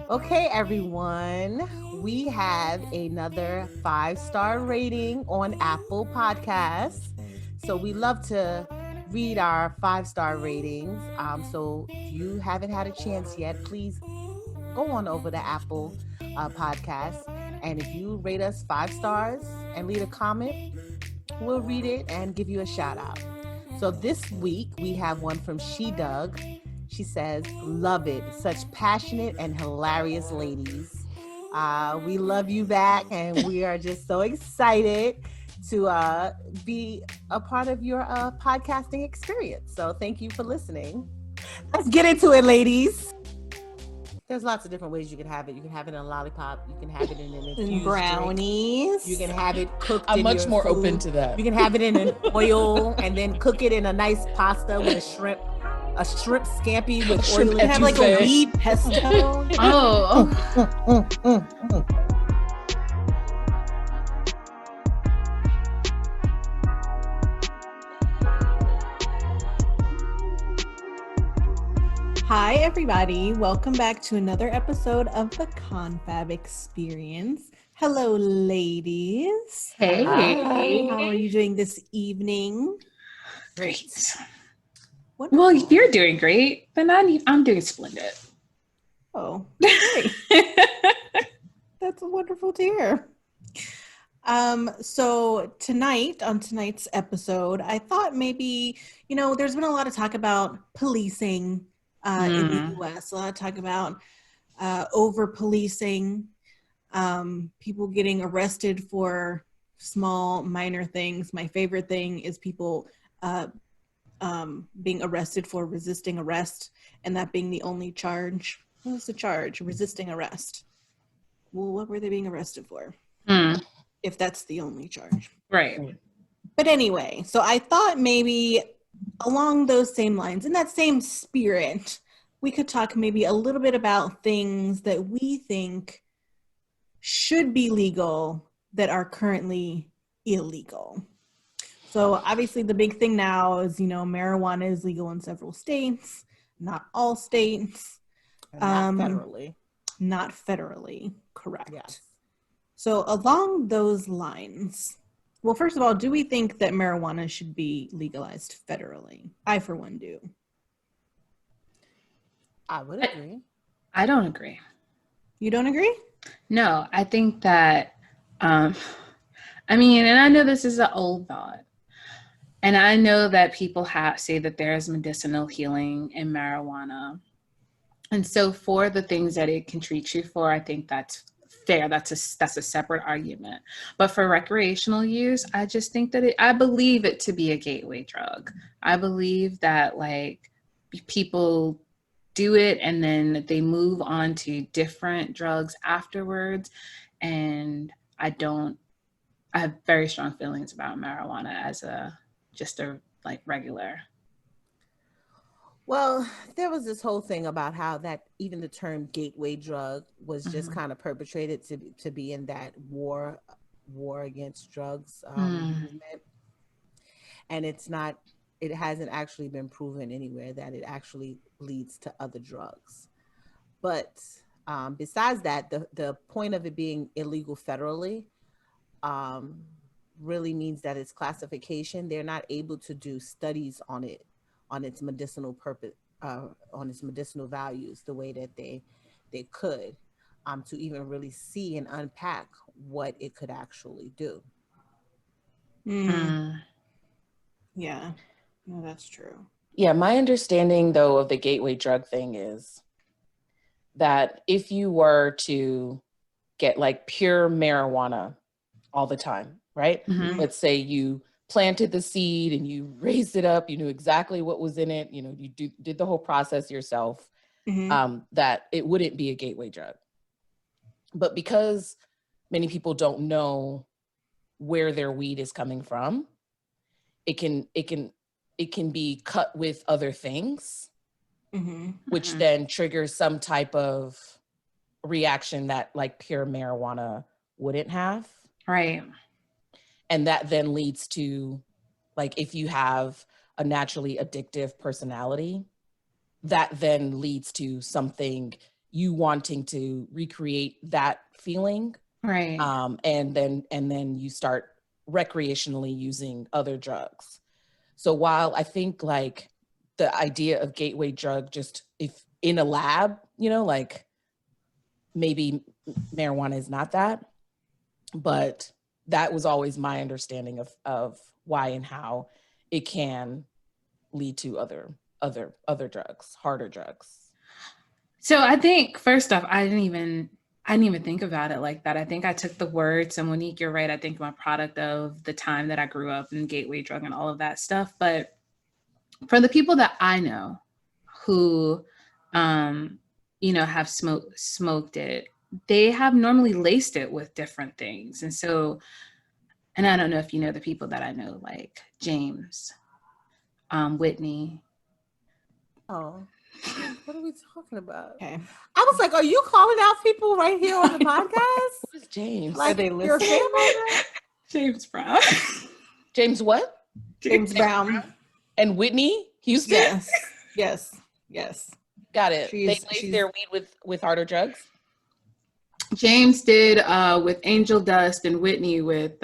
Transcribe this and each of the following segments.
Okay, everyone, we have another 5-star rating on Apple Podcasts. So we love to read our 5-star ratings. So if you haven't had a chance yet, please go on over to Apple Podcasts. And if you rate us 5 stars and leave a comment, we'll read it and give you a shout out. So this week we have one from She Dug. She says, "Love it. Such passionate and hilarious ladies." We love you back, and we are just so excited to be a part of your podcasting experience. So thank you for listening. Let's get into it, ladies. There's lots of different ways you can have it. You can have it in a lollipop. You can have it in an infused brownies. Drink. You can have it cooked. I'm much more open to that. You can have it in an oil and then cook it in a nice pasta with a shrimp scampi with oil. You have like a wheat pesto. Hi, everybody. Welcome back to another episode of the Confab Experience. Hello, ladies. Hey. Hi. How are you doing this evening? Great. Wonderful. Well, you're doing great, but I'm doing splendid. Oh, great. That's wonderful to hear. So on tonight's episode, I thought maybe, there's been a lot of talk about policing in the U.S., a lot of talk about over-policing, people getting arrested for small, minor things. My favorite thing is people being arrested for resisting arrest, and that being the only charge. What was the charge? Resisting arrest. Well, what were they being arrested for? If that's the only charge. Right. But anyway, so I thought maybe along those same lines, in that same spirit, we could talk maybe a little bit about things that we think should be legal that are currently illegal. So obviously the big thing now is, marijuana is legal in several states, not all states. Not federally. Not federally, correct. Yes. So along those lines, well, first of all, do we think that marijuana should be legalized federally? I, for one, do. I would agree. I don't agree. You don't agree? No, I think that, and I know this is an old thought, and I know that people say that there is medicinal healing in marijuana. And so for the things that it can treat you for, I think that's fair. That's a separate argument. But for recreational use, I just think that I believe it to be a gateway drug. I believe that people do it and then they move on to different drugs afterwards. And I have very strong feelings about marijuana as just a regular. Well, there was this whole thing about how that even the term gateway drug was just kind of perpetrated to be in that war against drugs movement. And it hasn't actually been proven anywhere that it actually leads to other drugs. But besides that, the point of it being illegal federally really means that its classification, they're not able to do studies on it, on its medicinal purpose, on its medicinal values, the way that they could, to even really see and unpack what it could actually do. Yeah, no, that's true. Yeah, my understanding though of the gateway drug thing is that if you were to get pure marijuana all the time, right? Let's say you planted the seed and you raised it up, you knew exactly what was in it, you did the whole process yourself, that it wouldn't be a gateway drug. But because many people don't know where their weed is coming from, it can be cut with other things, which then triggers some type of reaction that pure marijuana wouldn't have. Right. And that then leads to, if you have a naturally addictive personality, that then leads to something you wanting to recreate that feeling. Right. And then you start recreationally using other drugs. So while I think like the idea of gateway drug, just if in a lab, you know, like maybe marijuana is not that, but that was always my understanding of why and how it can lead to other drugs, harder drugs. So I think first off, I didn't even think about it like that. I think I took the words, and Monique, you're right. I think I'm a product of the time that I grew up in gateway drug and all of that stuff. But for the people that I know who, you know, have smoked it, they have normally laced it with different things. And so, and I don't know if you know the people that I know, like James, Whitney. Oh, what are we talking about? Okay. I was like, are you calling out people right here on the podcast? Who's James? Like, Are they your listening? family? James Brown. James what? James Brown. And Whitney Houston? Yes. Yes. Yes. Got it. She's- They laced their weed with harder drugs? James did with angel dust, and Whitney with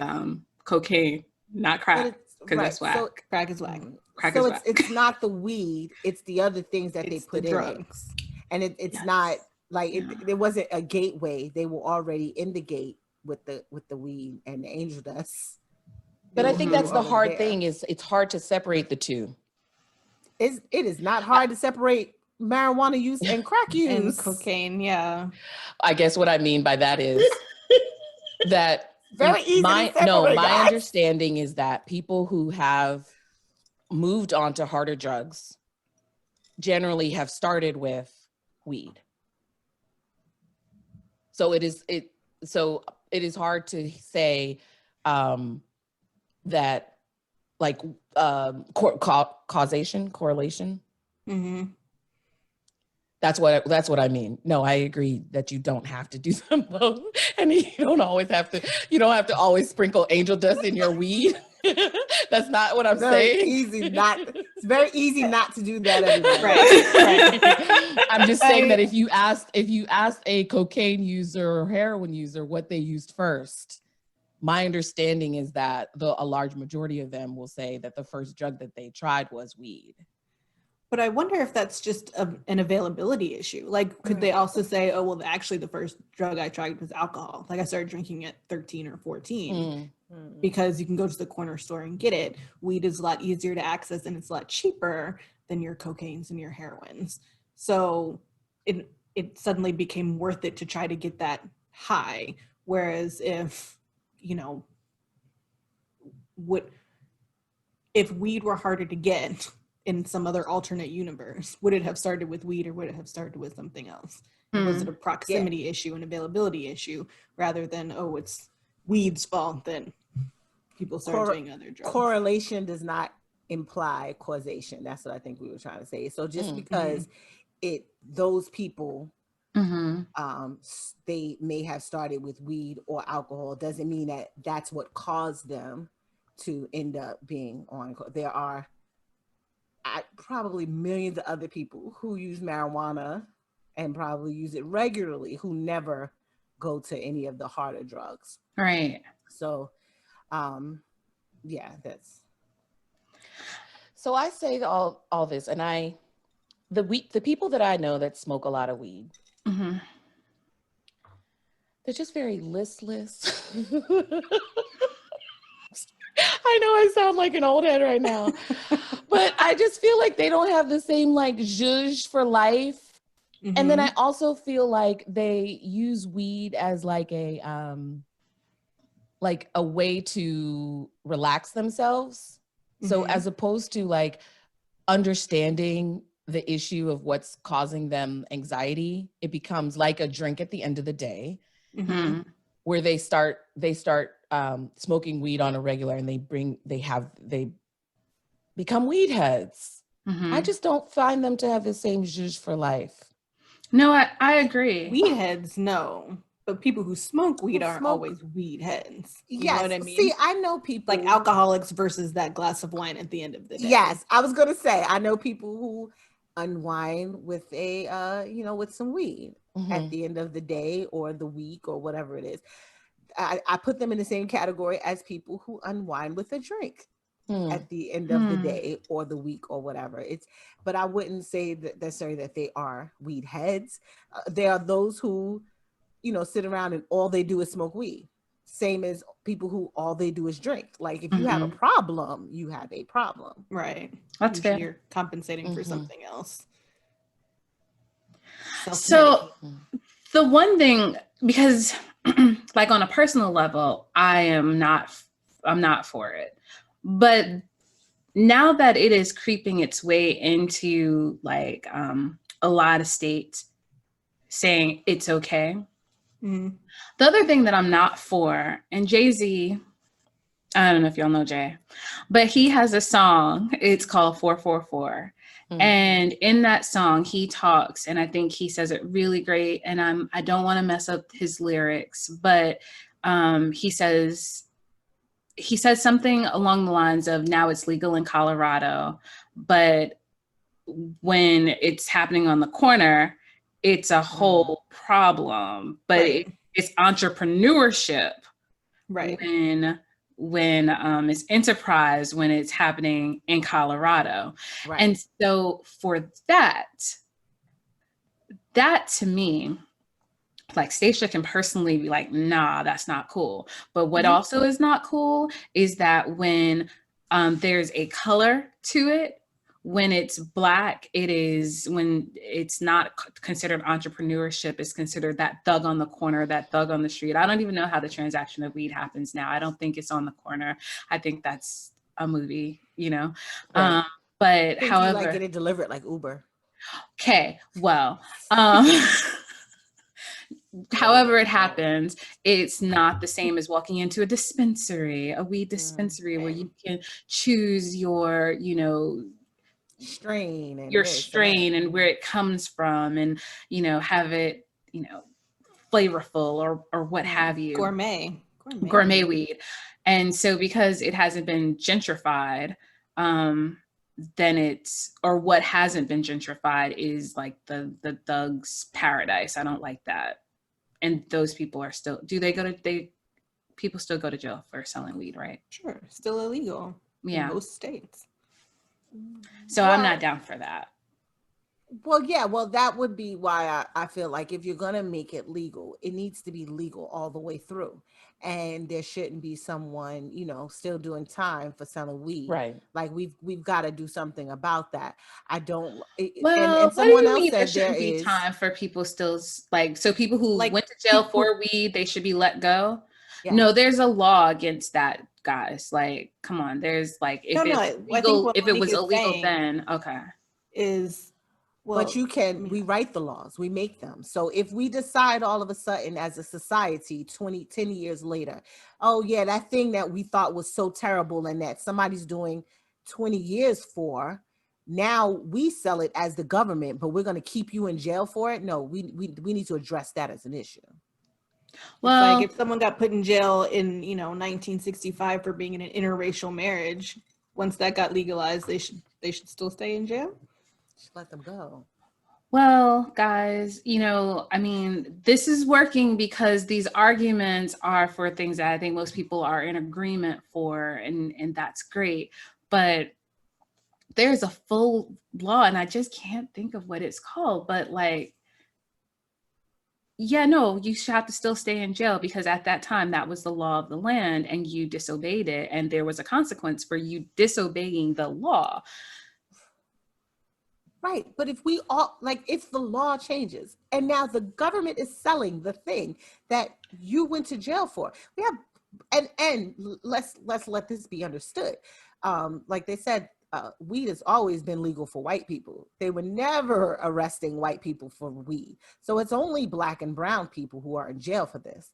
cocaine, not crack, because that's whack. So, Crack is whack. Crack so is whack. it's not the weed, it's the other things that It's they put the in it. drugs. And it's Yes. not like Yeah. it wasn't a gateway. They were already in the gate with the weed and the angel dust. But They I were think that's the already hard there. thing is it's hard to separate the two. It is not hard to separate marijuana use and crack use. And cocaine, yeah. I guess what I mean by that is that Very easy to separate, my guys. understanding is that people who have moved on to harder drugs generally have started with weed. So it is hard to say that like correlation. Mm-hmm. That's what I mean. No, I agree that you don't have to do them both, and you don't have to always sprinkle angel dust in your weed. That's not what I'm saying. It's very easy not to do that, everybody. Right. I'm just saying that if you asked a cocaine user or heroin user what they used first, my understanding is that a large majority of them will say that the first drug that they tried was weed. But I wonder if that's just an availability issue. Like, could they also say, oh, well, actually the first drug I tried was alcohol. Like I started drinking at 13 or 14 because you can go to the corner store and get it. Weed is a lot easier to access and it's a lot cheaper than your cocaines and your heroines. So it suddenly became worth it to try to get that high. Whereas if, you know, if weed were harder to get in some other alternate universe, would it have started with weed or would it have started with something else? Was it a proximity issue, an availability issue, rather than, oh, it's weed's fault, then people start doing other drugs? Correlation does not imply causation. That's what I think we were trying to say. So just because those people they may have started with weed or alcohol doesn't mean that that's what caused them to end up being on. There are probably millions of other people who use marijuana and probably use it regularly who never go to any of the harder drugs. Right. So, yeah, that's. So I say all this, and the people that I know that smoke a lot of weed, they're just very listless. I know I sound like an old head right now, but I just feel like they don't have the same like zhuzh for life. And then I also feel like they use weed as like a way to relax themselves. So as opposed to like understanding the issue of what's causing them anxiety, it becomes like a drink at the end of the day, where they start smoking weed on a regular, and they become weed heads. I just don't find them to have the same zhuzh for life. No, I agree. Weed heads, no. But people who smoke weed aren't always weed heads. You know what I mean? See, I know people like alcoholics versus that glass of wine at the end of the day. Yes, I was gonna say I know people who unwind with a with some weed at the end of the day or the week or whatever it is. I put them in the same category as people who unwind with a drink at the end of the day or the week or whatever. But I wouldn't say that necessarily that they are weed heads. There are those who, sit around and all they do is smoke weed. Same as people who all they do is drink. Like if you have a problem, you have a problem. Right. That's Usually fair. you're compensating for something else. So the one thing, because like on a personal level, I'm not for it. But now that it is creeping its way into like a lot of states saying it's okay. The other thing that I'm not for, and Jay-Z, I don't know if y'all know Jay, but he has a song, it's called 444. And in that song, he talks, and I think he says it really great. And I don't want to mess up his lyrics, but he says something along the lines of, now it's legal in Colorado, but when it's happening on the corner, it's a whole problem. But it's entrepreneurship, right? When it's enterprise, when it's happening in Colorado. Right. And so for that to me, like Stacia can personally be like, nah, that's not cool. But what also is not cool is that when there's a color to it, when it's Black, when it's not considered entrepreneurship, it's considered that thug on the corner, that thug on the street. I don't even know how the transaction of weed happens now. I don't think it's on the corner. I think that's a movie, Right. But however, you like get it delivered like Uber. Okay, well, however it happens, it's not the same as walking into a dispensary, a weed dispensary, where you can choose your, strain and where it comes from, and have it flavorful or what have you. Gourmet weed. And so because it hasn't been gentrified, then what hasn't been gentrified is like the thug's paradise. I don't like that. And those people are still, people still go to jail for selling weed, right? Sure, still illegal in most states. So I'm not down for that. Well, yeah, that would be why I feel like if you're going to make it legal, it needs to be legal all the way through. And there shouldn't be someone, still doing time for selling weed. Right. Like we've got to do something about that. I don't. Well, and someone else said there shouldn't be time for people still so people who went to jail for weed, they should be let go. Yeah. No, there's a law against that, guys. Like, come on. There's like, if it was illegal, then okay. But we write the laws, we make them. So if we decide all of a sudden as a society 10 years later, oh yeah, that thing that we thought was so terrible and that somebody's doing 20 years for, now we sell it as the government, but we're going to keep you in jail for it. No, we need to address that as an issue. Well, it's like if someone got put in jail in 1965 for being in an interracial marriage, once that got legalized, they should still stay in jail. Just let them go. Well, guys, this is working because these arguments are for things that I think most people are in agreement for, and that's great. But there's a full law, and I just can't think of what it's called, but like, you should have to still stay in jail because at that time that was the law of the land and you disobeyed it, and there was a consequence for you disobeying the law. Right. But if if the law changes and now the government is selling the thing that you went to jail for, we have, and let's let this be understood. Like they said, weed has always been legal for white people. They were never arresting white people for weed. So it's only Black and brown people who are in jail for this.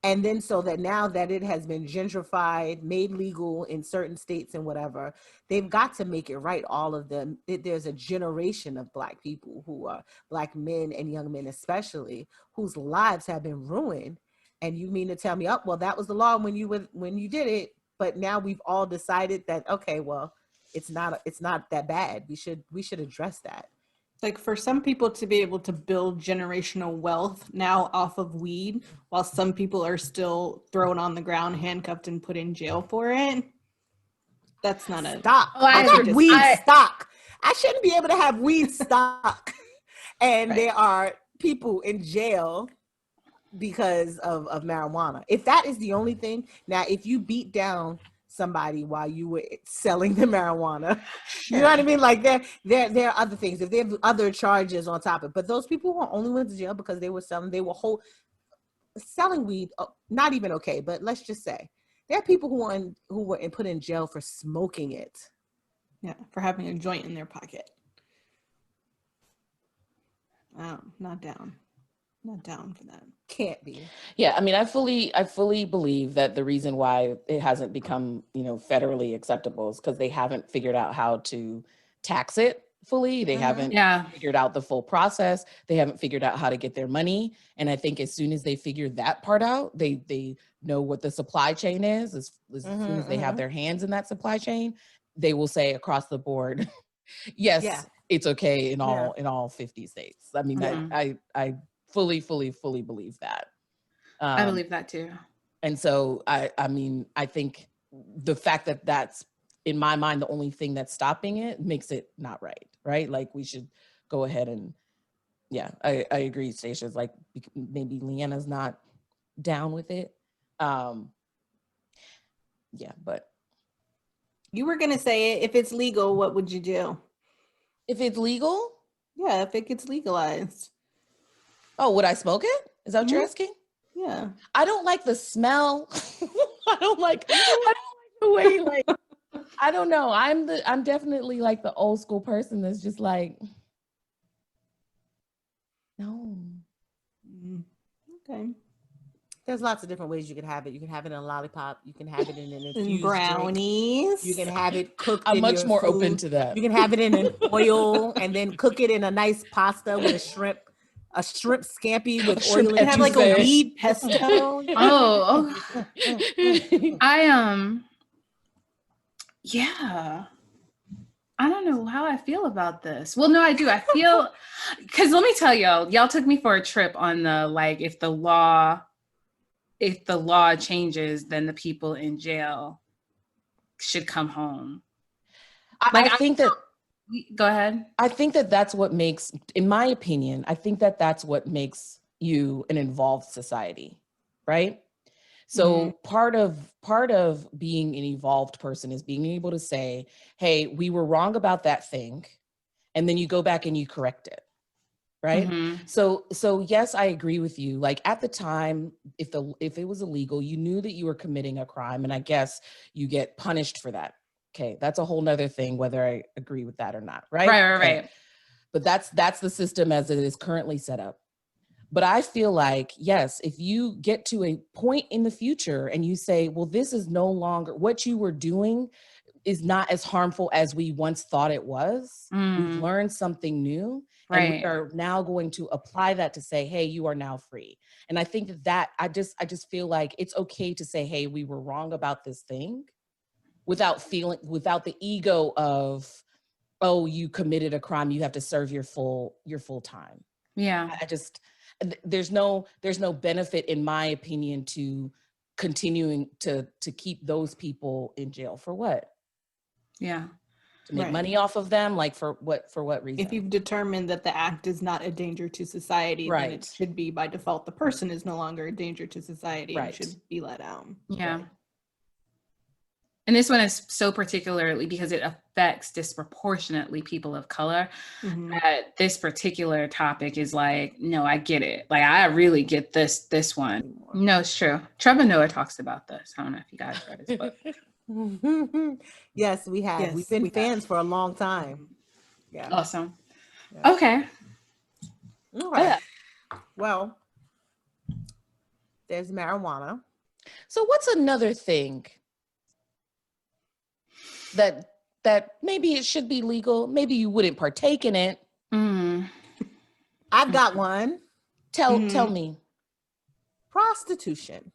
And then so that now that it has been gentrified, made legal in certain states and whatever, they've got to make it right. All of them. There's a generation of Black people who are Black men and young men especially, whose lives have been ruined. And you mean to tell me, well, that was the law when you did it, but now we've all decided that, okay, well, it's not that bad. We should address that. Like for some people to be able to build generational wealth now off of weed, while some people are still thrown on the ground, handcuffed, and put in jail for it. That's not a stock. Oh, I got just- weed stock. I shouldn't be able to have weed stock. And Right. there are people in jail because of marijuana. If that is the only thing, now if you beat down somebody while you were selling the marijuana, you know what I mean? Like there are other things. If they have other charges on top of it, but those people who only went to jail because they were selling weed, not even okay. But let's just say there are people who were put in jail for smoking it. Yeah, for having a joint in their pocket. Not down for that. Can't be. Yeah, I mean, I fully believe that the reason why it hasn't become, federally acceptable is because they haven't figured out how to tax it fully. They haven't figured out the full process. They haven't figured out how to get their money. And I think as soon as they figure that part out, they know what the supply chain is. As soon as they have their hands in that supply chain, they will say across the board, yes, it's okay in all 50 states. I mean, I fully believe that. I believe that too. And so I mean, I think the fact that that's in my mind the only thing that's stopping it makes it not right? Like we should go ahead and I agree, Stacia. It's like maybe Leanna's not down with it. But you were gonna say if it's legal, what would you do? If it's legal? Yeah, if it gets legalized. Oh, would I smoke it? Is that what you're asking? Yeah. I don't like the smell. I don't like the way, like, I don't know. I'm definitely like the old school person that's just like, no. Okay. There's lots of different ways you can have it. You can have it in a lollipop. You can have it in an infused brownies. Drink. You can have it cooked. I'm in much your more food. open to that. You can have it in an oil and then cook it in a nice pasta with a shrimp scampi with oil. You can have like a weed pesto. I don't know how I feel about this. Well, no, I do. I feel, because let me tell y'all took me for a trip on the, like, if the law changes, then the people in jail should come home. I think that, go ahead. I think that that's what makes, in my opinion, I think that that's what makes you an involved society, right? So part of being an evolved person is being able to say, hey, we were wrong about that thing. And then you go back and you correct it. Right. So yes, I agree with you. Like at the time, if it was illegal, you knew that you were committing a crime, and I guess you get punished for that. Okay. That's a whole nother thing, whether I agree with that or not. Right. Right. But that's the system as it is currently set up. But I feel like, yes, if you get to a point in the future and you say, well, this is no longer what you were doing is not as harmful as we once thought it was. We've learned something new. Right. And we are now going to apply that to say, hey, you are now free. And I think that I just feel like it's okay to say, hey, we were wrong about this thing without the ego of, oh, you committed a crime, you have to serve your full time. Yeah. There's no benefit, in my opinion, to continuing to keep those people in jail for what? Yeah. To make money off of them, like for what reason? If you've determined that the act is not a danger to society, then it should be by default the person is no longer a danger to society and should be let out. Yeah. Right. And this one is so particularly because it affects disproportionately people of color. That this particular topic is like, no, I get it. Like, I really get this one. No, it's true. Trevor Noah talks about this. I don't know if you guys read his book. Yes, we have. Yes, we've been fans for a long time. Yeah. Awesome. Yeah. Okay. All right. Well, there's marijuana. So what's another thing that maybe it should be legal, maybe you wouldn't partake in it? I've got one. Tell me. Prostitution.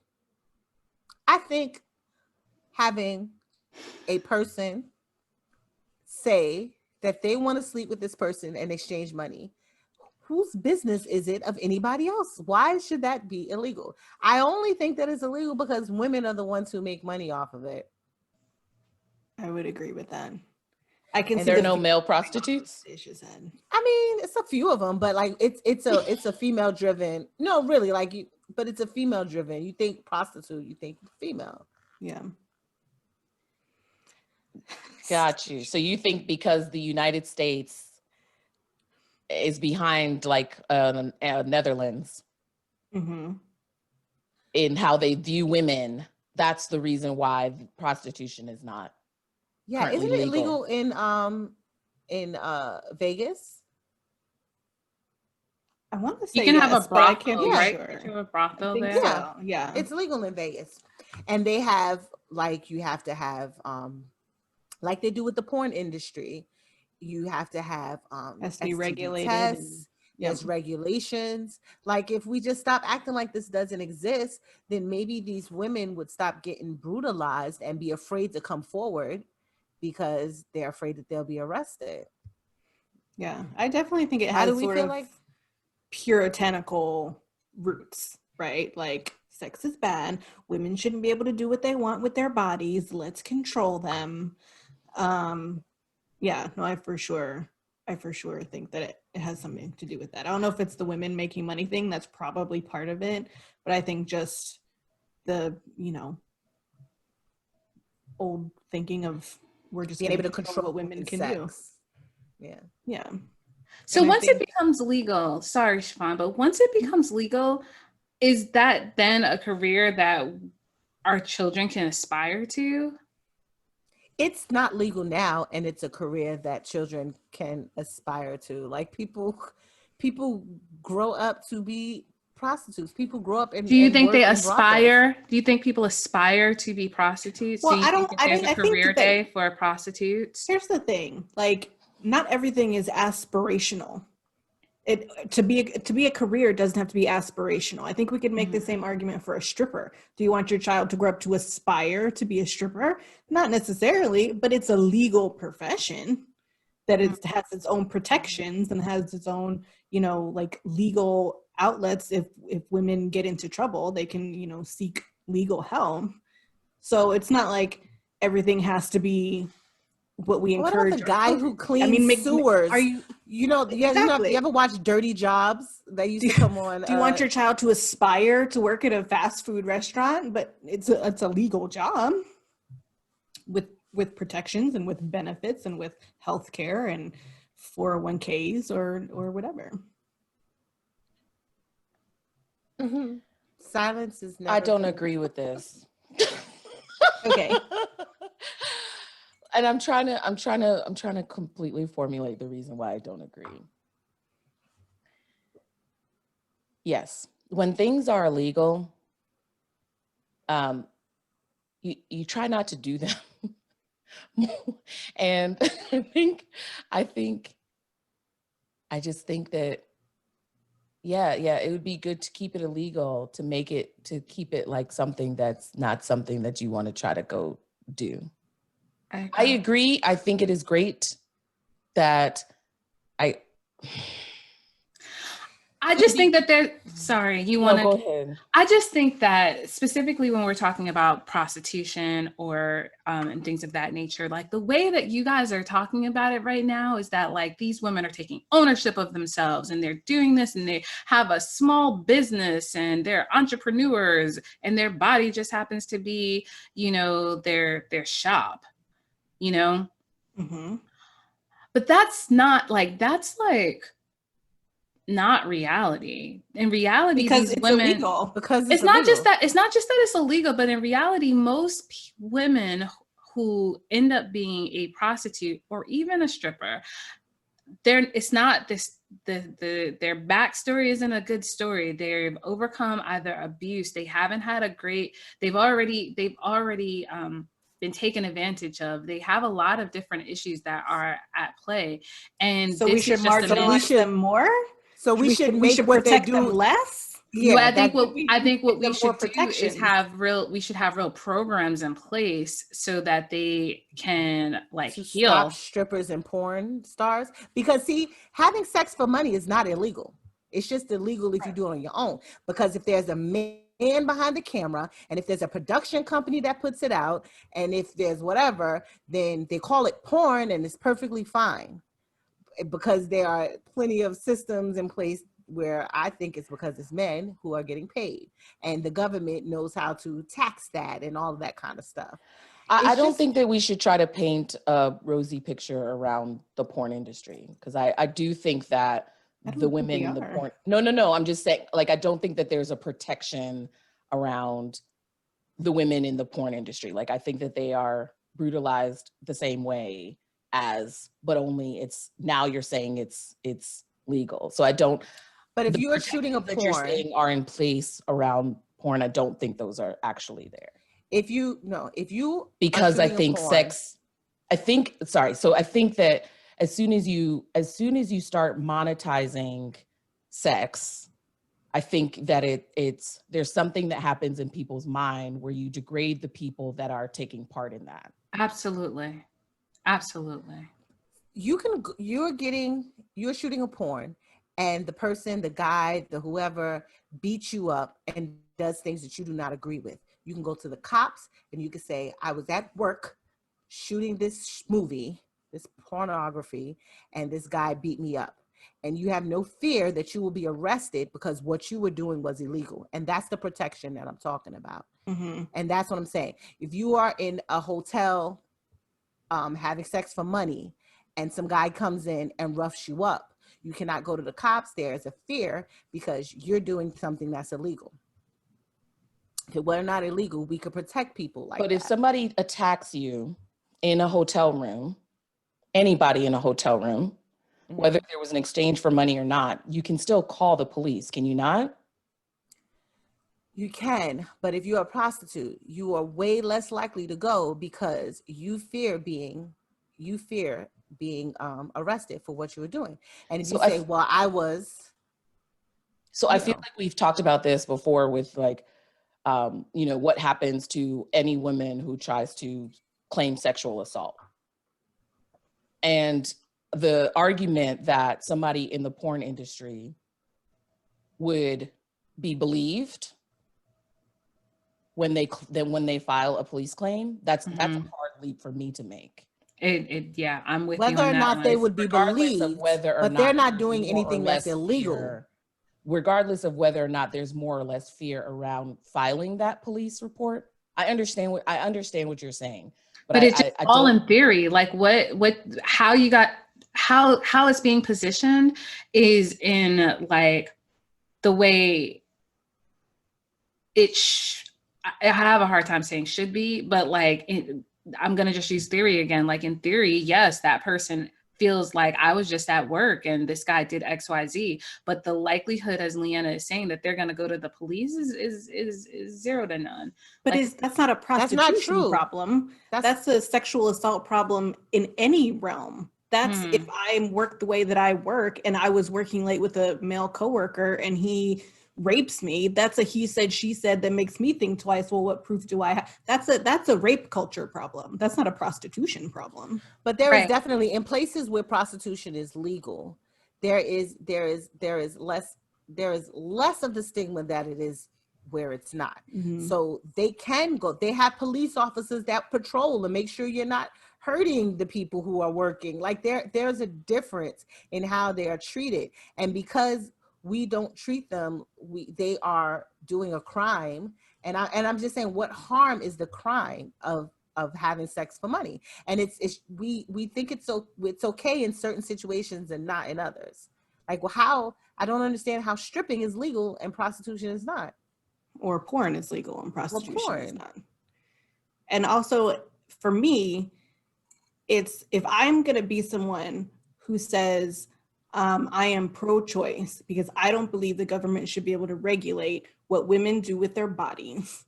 I think having a person say that they want to sleep with this person and exchange money, whose business is it of anybody else? Why should that be illegal? I only think that it's illegal because women are the ones who make money off of it. I would agree with that. I can And see There are the no male prostitutes. I mean, it's a few of them, but like it's a female driven. No, really, like you, but it's a female driven. You think prostitute, you think female. Yeah. Got you. So you think because the United States is behind like Netherlands Mm-hmm. in how they view women, that's the reason why prostitution is not. Yeah, isn't currently it legal. illegal in Vegas? I want to say You can have a yes, but I can't brothel, be right? sure. You can have a I brothel think there. Yeah. so. Yeah. It's legal in Vegas. And they have like you have to have like they do with the porn industry, you have to have Has to be STD regulated tests. Yep. There's regulations. Like if we just stop acting like this doesn't exist, then maybe these women would stop getting brutalized and be afraid to come forward because they're afraid that they'll be arrested. Yeah. I definitely think it How has do we sort feel of like? puritanical roots, right? Like sex is bad. Women shouldn't be able to do what they want with their bodies. Let's control them. Yeah, no, I for sure think that it has something to do with that. I don't know if it's the women making money thing. That's probably part of it. But I think just the, old thinking of we're just Being gonna able to control what women can sex. do. Yeah. Yeah. So And I once it think- becomes legal, sorry, Siobhan, but once it becomes legal, is that then a career that our children can aspire to? It's not legal now, and it's a career that children can aspire to. Like people grow up to be prostitutes. People grow up and Do you and think work they in brothels. aspire? Do you think people aspire to be prostitutes? Well, Do you I think don't- that I there's think- a I think career that- day for prostitutes? Here's the thing, like not everything is aspirational. To be a career doesn't have to be aspirational. I think we could make the same argument for a stripper. Do you want your child to grow up to aspire to be a stripper? Not necessarily, but it's a legal profession that it has its own protections and has its own, like legal outlets. If women get into trouble, they can, seek legal help. So it's not like everything has to be what we What encourage. about the guy who cleans sewers? sewers? Are you? You ever watch Dirty Jobs? That used to come on. Do you want your child to aspire to work at a fast food restaurant? But it's a legal job with protections and with benefits and with health care and 401ks or whatever. Mm-hmm. Silence is never. I don't agree with this. Okay. And I'm trying to completely formulate the reason why I don't agree. Yes, when things are illegal, you try not to do them. And I just think that yeah, it would be good to keep it illegal, to keep it like something that's not something that you want to try to go do. I agree. I think it is great that I just think that sorry, you want to go ahead. I just think that specifically when we're talking about prostitution or and things of that nature, like the way that you guys are talking about it right now is that like these women are taking ownership of themselves and they're doing this and they have a small business and they're entrepreneurs and their body just happens to be, their shop, Mm-hmm. But that's not like not reality. In reality, Because these it's women, illegal. Because it's not just that it's illegal, but in reality, most women who end up being a prostitute or even a stripper, their backstory isn't a good story. They've overcome either abuse, they've already been taken advantage of. They have a lot of different issues that are at play, and So we should marginalize them more. So we should protect them less. Yeah, I think what we them more should do is we should have real programs in place so that they can like to heal. stop strippers and porn stars. Because see, having sex for money is not illegal. It's just illegal if you do it on your own. Because if there's a man behind the camera, and if there's a production company that puts it out, and if there's whatever, then they call it porn and it's perfectly fine. Because there are plenty of systems in place where I think it's because it's men who are getting paid, and the government knows how to tax that and all of that kind of stuff. I don't think that we should try to paint a rosy picture around the porn industry, because I do think that the women in the porn, no, I'm just saying, like, I don't think that there's a protection around the women in the porn industry. Like, I think that they are brutalized the same way as, but only it's, now you're saying it's legal. So I don't, but if you are shooting a porn that you're saying are in place around porn, I don't think those are actually there. Because I think so I think that as soon as you start monetizing sex, I think that there's something that happens in people's mind where you degrade the people that are taking part in that. Absolutely. You're shooting a porn, and the person, the guy, the whoever beats you up and does things that you do not agree with. You can go to the cops and you can say, I was at work shooting this movie, this pornography, and this guy beat me up. And you have no fear that you will be arrested because what you were doing was illegal. And that's the protection that I'm talking about. Mm-hmm. And that's what I'm saying. If you are in a hotel having sex for money and some guy comes in and roughs you up, you cannot go to the cops. There is a fear because you're doing something that's illegal. If it were not illegal, we could protect people like that. But if somebody attacks you in a hotel room, anybody in a hotel room, mm-hmm. whether there was an exchange for money or not, you can still call the police, can you not? You can, but if you're a prostitute, you are way less likely to go because you fear being arrested for what you were doing. And if you say, well, I was. So I feel like we've talked about this before with like, what happens to any woman who tries to claim sexual assault. And the argument that somebody in the porn industry would be believed when they file a police claim, that's a hard leap for me to make. I'm with whether you on or that not one. they would be believed, but they're not doing anything that's illegal. Regardless of whether or not there's more or less fear around filing that police report. I understand what you're saying, but it's just all in theory. Like how it's being positioned is in like the way I have a hard time saying should be, but like I'm gonna just use theory again. Like in theory, yes, that person feels like I was just at work and this guy did XYZ, but the likelihood, as Leanna is saying, that they're going to go to the police is 0 to none. But that's not a prostitution problem. That's a sexual assault problem in any realm. That's if I work the way that I work and I was working late with a male coworker and he rapes me, that's a he said, she said that makes me think twice, well, what proof do I have? That's a rape culture problem. That's not a prostitution problem. But there is definitely, in places where prostitution is legal, there is less of the stigma that it is where it's not. Mm-hmm. So they can go, they have police officers that patrol and make sure you're not hurting the people who are working. Like there's a difference in how they are treated. And because we don't treat them, they are doing a crime. And I'm just saying, what harm is the crime of having sex for money? And we think it's okay in certain situations and not in others. Like, well, I don't understand how stripping is legal and prostitution is not. Or porn is legal and prostitution is not. And also for me, it's if I'm going to be someone who says, I am pro-choice because I don't believe the government should be able to regulate what women do with their bodies,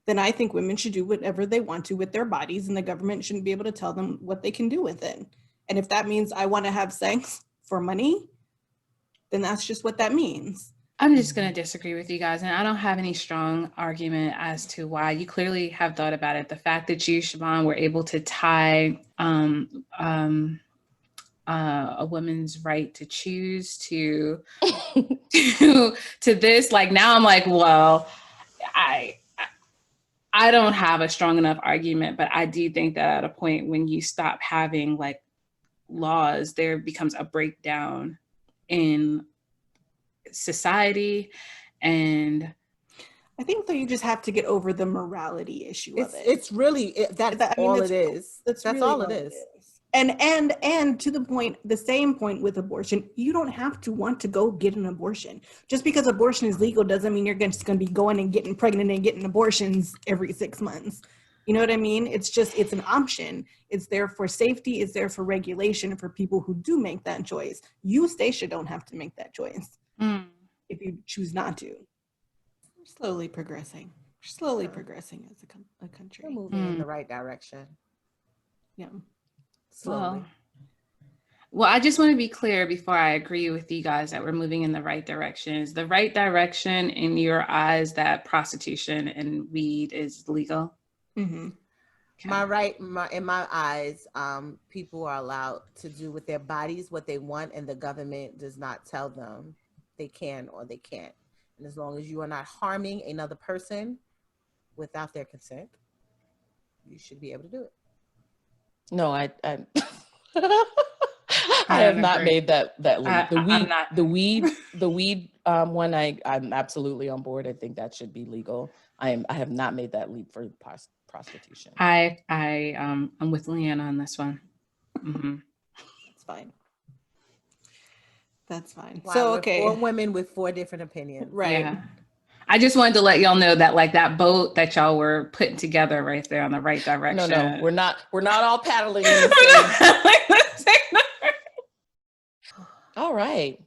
then I think women should do whatever they want to with their bodies and the government shouldn't be able to tell them what they can do with it. And if that means I want to have sex for money, then that's just what that means. I'm just going to disagree with you guys, and I don't have any strong argument as to why. You clearly have thought about it. The fact that you, Siobhan, were able to tie a woman's right to choose to this, like, now I'm like, well, I don't have a strong enough argument, but I do think that at a point when you stop having like laws, there becomes a breakdown in society. And I think that you just have to get over the morality issue of it. It's really that's all it is. That's really all it is. And to the point, the same point with abortion, you don't have to want to go get an abortion. Just because abortion is legal doesn't mean you're just going to be going and getting pregnant and getting abortions every 6 months. You know what I mean? It's an option. It's there for safety. It's there for regulation for people who do make that choice. You, Stacia, don't have to make that choice if you choose not to. We're slowly progressing. We're slowly progressing as a country. We're moving in the right direction. Yeah. Slowly. Well, I just want to be clear before I agree with you guys that we're moving in the right direction. Is the right direction in your eyes that prostitution and weed is legal? Mm-hmm. Okay. In my eyes, people are allowed to do with their bodies what they want, and the government does not tell them they can or they can't. And as long as you are not harming another person without their consent, you should be able to do it. No, I have not made that leap. The weed one, I'm absolutely on board. I think that should be legal. I have not made that leap for prostitution. I'm with Leanna on this one. Mm-hmm. That's fine. That's fine. Wow, So, okay. 4 women with 4 different opinions. Right. Yeah. I just wanted to let y'all know that, like, that boat that y'all were putting together right there on the right direction. No, we're not all paddling in the same. All right.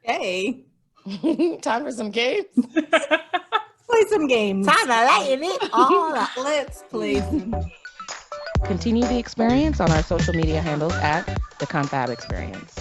Hey. Time for some games. Play some games. Time to lighten it all up. Let's play some. Continue the experience on our social media handles at the Confab Experience.